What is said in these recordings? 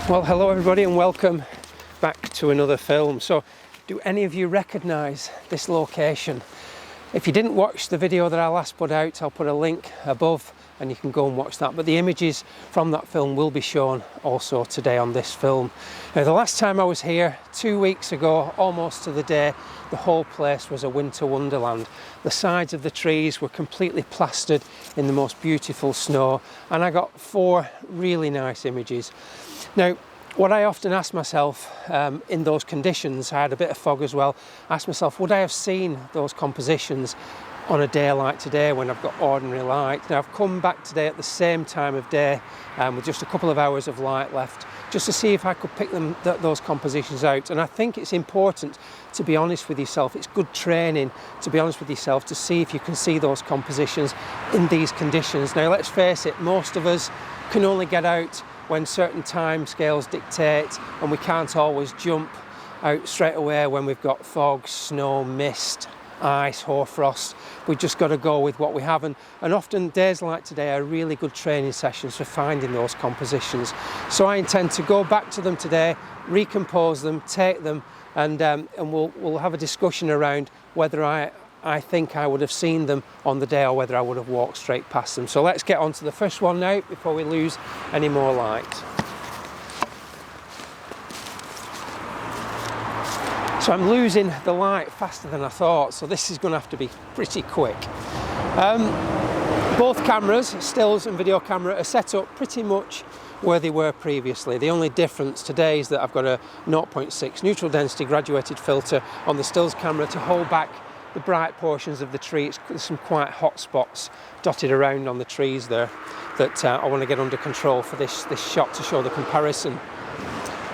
Well, hello everybody and welcome back to another film. So, do any of you recognise this location? If you didn't watch the video that I last put out, I'll put a link above and you can go and watch that. But the images from that film will be shown also today on this film. Now, the last time I was here, 2 weeks ago, almost to the day, the whole place was a winter wonderland. The sides of the trees were completely plastered in the most beautiful snow, and I got 4 really nice images. Now, what I often ask myself in those conditions, I had a bit of fog as well, ask myself, would I have seen those compositions on a day like today when I've got ordinary light? Now, I've come back today at the same time of day with just a couple of hours of light left, just to see if I could pick those compositions out. And I think it's important to be honest with yourself. It's good training to be honest with yourself to see if you can see those compositions in these conditions. Now, let's face it, most of us can only get out when certain time scales dictate, and we can't always jump out straight away when we've got fog, snow, mist, ice, hoarfrost. We've just got to go with what we have, and often days like today are really good training sessions for finding those compositions. So I intend to go back to them today, recompose them, take them, and we'll have a discussion around whether I think I would have seen them on the day or whether I would have walked straight past them. So let's get on to the first one now before we lose any more light. So I'm losing the light faster than I thought, so this is going to have to be pretty quick. Both cameras, stills and video camera, are set up pretty much where they were previously. The only difference today is that I've got a 0.6 neutral density graduated filter on the stills camera to hold back the bright portions of the tree. There's some quite hot spots dotted around on the trees there that I want to get under control for this shot to show the comparison.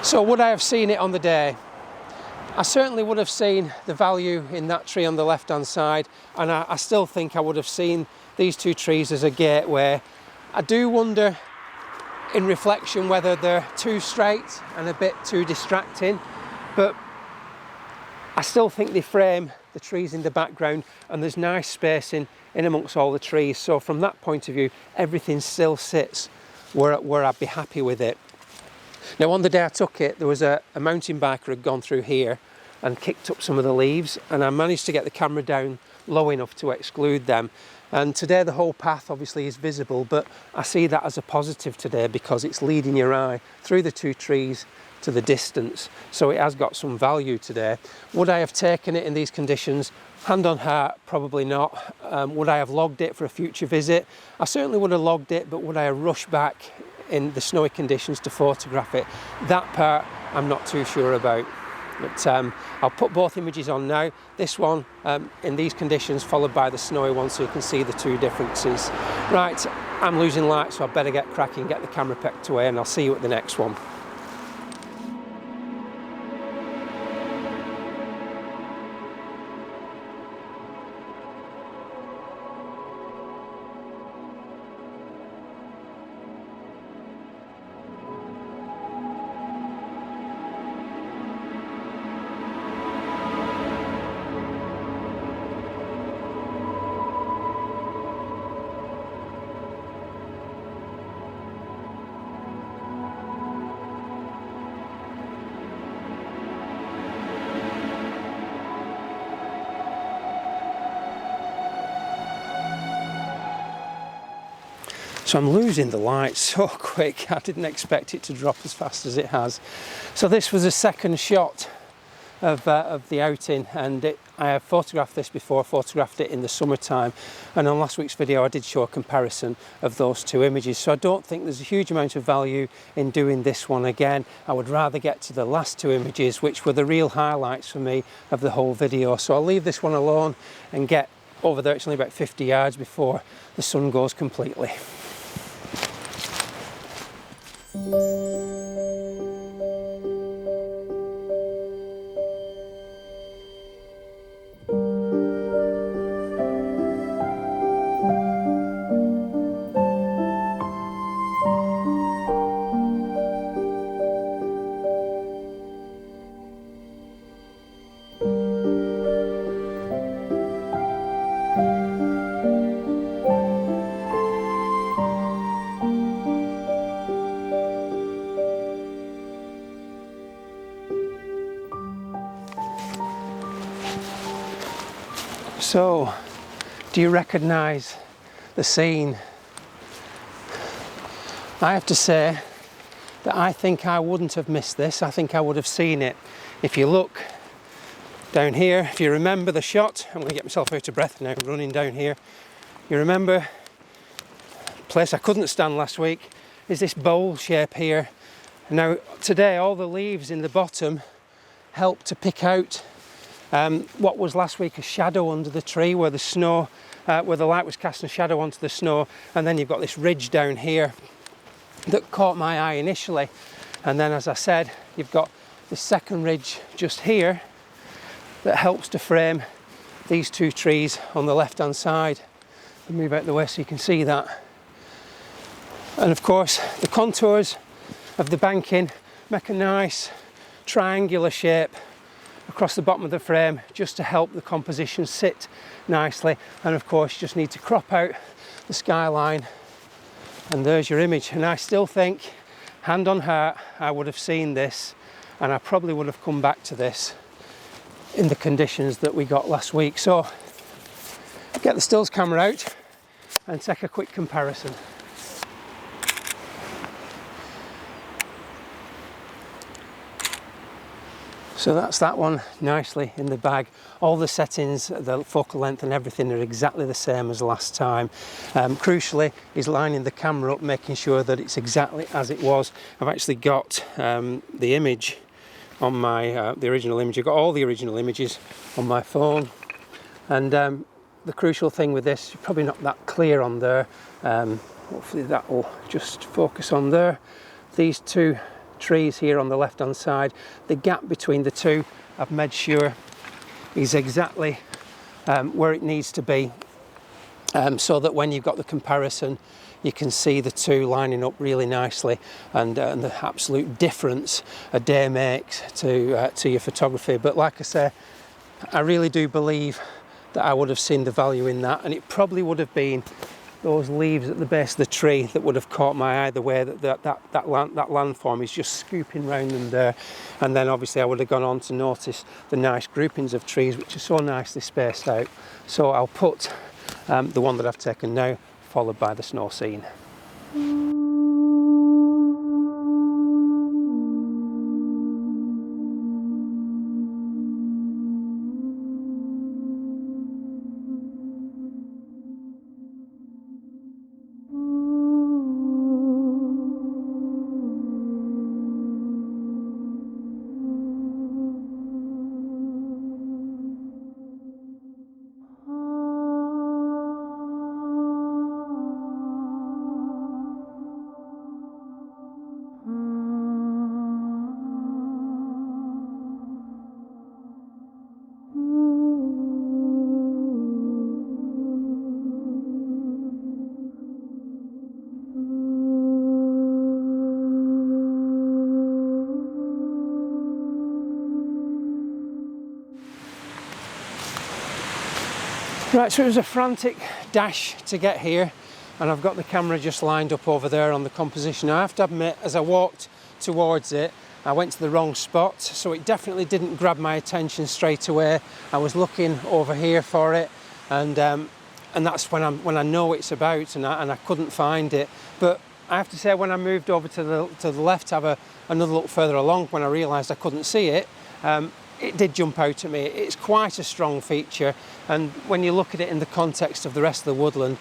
So would I have seen it on the day? I certainly would have seen the value in that tree on the left hand side, and I still think I would have seen these 2 trees as a gateway. I do wonder in reflection whether they're too straight and a bit too distracting, but I still think they frame the trees in the background, and there's nice spacing in amongst all the trees. So from that point of view, everything still sits where I'd be happy with it. Now, on the day I took it, there was a mountain biker had gone through here and kicked up some of the leaves, and I managed to get the camera down low enough to exclude them. And today the whole path obviously is visible, but I see that as a positive today because it's leading your eye through the 2 trees to the distance, so it has got some value today. Would I have taken it in these conditions? Hand on heart, probably not. Would I have logged it for a future visit? I certainly would have logged it, but would I have rushed back in the snowy conditions to photograph it? That part I'm not too sure about. But I'll put both images on now. This one in these conditions followed by the snowy one, so you can see the 2 differences. Right, I'm losing light, so I better get cracking, get the camera packed away, and I'll see you at the next one. So I'm losing the light so quick, I didn't expect it to drop as fast as it has. So this was a second shot of the outing, and I have photographed this before, photographed it in the summertime, and on last week's video I did show a comparison of those 2 images. So I don't think there's a huge amount of value in doing this one again. I would rather get to the last 2 images, which were the real highlights for me of the whole video. So I'll leave this one alone and get over there. It's only about 50 yards before the sun goes completely. So, do you recognise the scene? I have to say that I think I wouldn't have missed this. I think I would have seen it. If you look down here, if you remember the shot, I'm going to get myself out of breath now running down here. You remember the place I couldn't stand last week is this bowl shape here. Now today all the leaves in the bottom help to pick out what was last week a shadow under the tree where the snow, where the light was casting a shadow onto the snow, and then you've got this ridge down here that caught my eye initially, and then as I said you've got the second ridge just here that helps to frame these two trees on the left hand side. I'll move out of the way so you can see that. And of course the contours of the banking make a nice triangular shape across the bottom of the frame just to help the composition sit nicely. And of course you just need to crop out the skyline, and there's your image. And I still think, hand on heart, I would have seen this, and I probably would have come back to this in the conditions that we got last week. So get the stills camera out and take a quick comparison. So that's that one nicely in the bag. All the settings, the focal length and everything are exactly the same as last time. Crucially is lining the camera up, making sure that it's exactly as it was. I've actually got the image on my, the original image. I've got all the original images on my phone. And the crucial thing with this, you're probably not that clear on there. Hopefully that will just focus on there. These two trees here on the left hand side, the gap between the two I've made sure is exactly where it needs to be, so that when you've got the comparison you can see the two lining up really nicely, and the absolute difference a day makes to your photography. But like I say, I really do believe that I would have seen the value in that, and it probably would have been those leaves at the base of the tree that would have caught my eye, the way that landform is just scooping round them there. And then obviously I would have gone on to notice the nice groupings of trees which are so nicely spaced out. So I'll put the one that I've taken now, followed by the snow scene. Right, so it was a frantic dash to get here, and I've got the camera just lined up over there on the composition. I have to admit, as I walked towards it, I went to the wrong spot, so it definitely didn't grab my attention straight away. I was looking over here for it, and that's when I know it's about, and I couldn't find it. But I have to say, when I moved over to the left, to have another look further along, when I realised I couldn't see it, it did jump out at me. It's quite a strong feature, and when you look at it in the context of the rest of the woodland,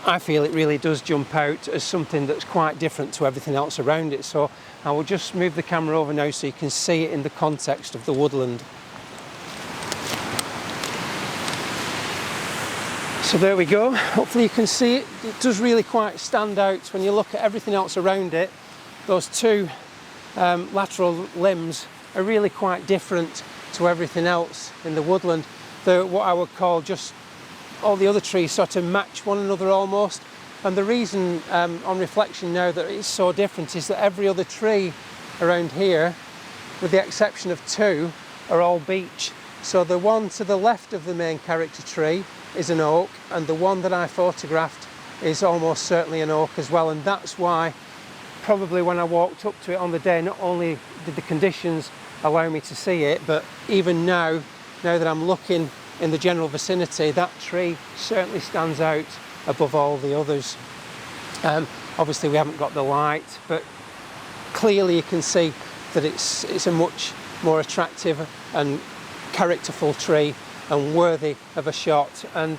I feel it really does jump out as something that's quite different to everything else around it. So I will just move the camera over now so you can see it in the context of the woodland. So there we go. Hopefully you can see it. It does really quite stand out when you look at everything else around it. Those two lateral limbs are really quite different to everything else in the woodland. They're what I would call just all the other trees sort of match one another almost. And the reason on reflection now that it's so different is that every other tree around here, with the exception of two, are all beech. So the one to the left of the main character tree is an oak, and the one that I photographed is almost certainly an oak as well. And that's why probably when I walked up to it on the day, not only did the conditions allow me to see it, but even now that I'm looking in the general vicinity, that tree certainly stands out above all the others. Obviously we haven't got the light, but clearly you can see that it's a much more attractive and characterful tree and worthy of a shot, and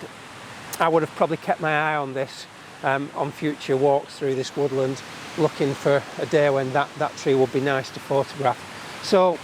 I would have probably kept my eye on this on future walks through this woodland, looking for a day when that tree would be nice to photograph. So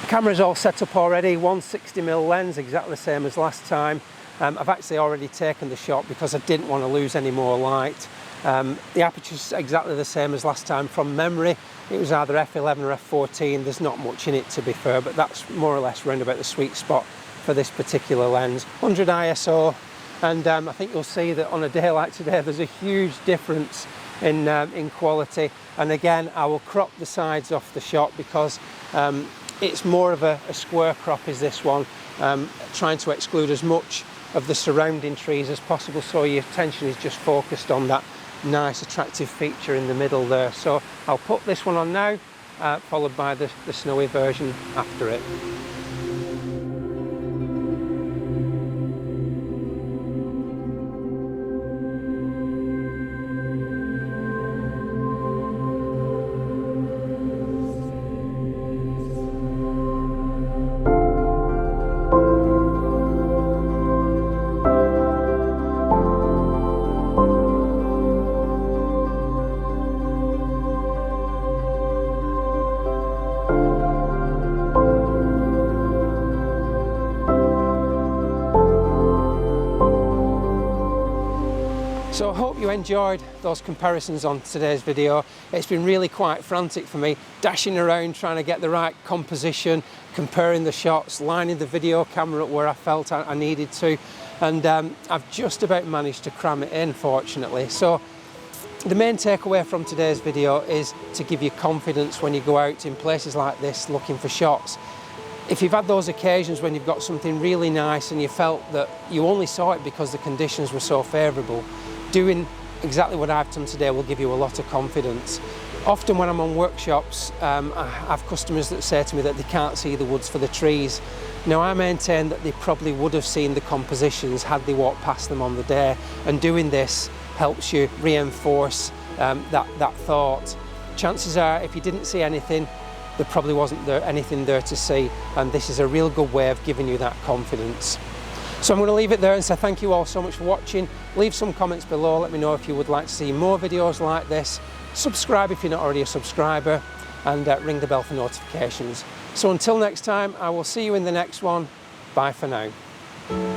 the camera's all set up already, 160mm lens, exactly the same as last time. I've actually already taken the shot because I didn't want to lose any more light. The aperture's exactly the same as last time from memory. It was either f11 or f14. There's not much in it, to be fair, but that's more or less round about the sweet spot for this particular lens. 100 ISO, and I think you'll see that on a day like today there's a huge difference in quality. And again, I will crop the sides off the shot because it's more of a square crop is this one, trying to exclude as much of the surrounding trees as possible, so your attention is just focused on that nice attractive feature in the middle there. So I'll put this one on now, followed by the snowy version after it. So I hope you enjoyed those comparisons on today's video. It's been really quite frantic for me, dashing around trying to get the right composition, comparing the shots, lining the video camera up where I felt I needed to, and I've just about managed to cram it in, fortunately. So the main takeaway from today's video is to give you confidence when you go out in places like this looking for shots. If you've had those occasions when you've got something really nice and you felt that you only saw it because the conditions were so favourable, doing exactly what I've done today will give you a lot of confidence. Often when I'm on workshops, I have customers that say to me that they can't see the woods for the trees. Now I maintain that they probably would have seen the compositions had they walked past them on the day, and doing this helps you reinforce that thought. Chances are, if you didn't see anything, there probably wasn't anything there to see, and this is a real good way of giving you that confidence. So I'm going to leave it there and say thank you all so much for watching. Leave some comments below, let me know if you would like to see more videos like this. Subscribe if you're not already a subscriber, and ring the bell for notifications. So until next time, I will see you in the next one. Bye for now.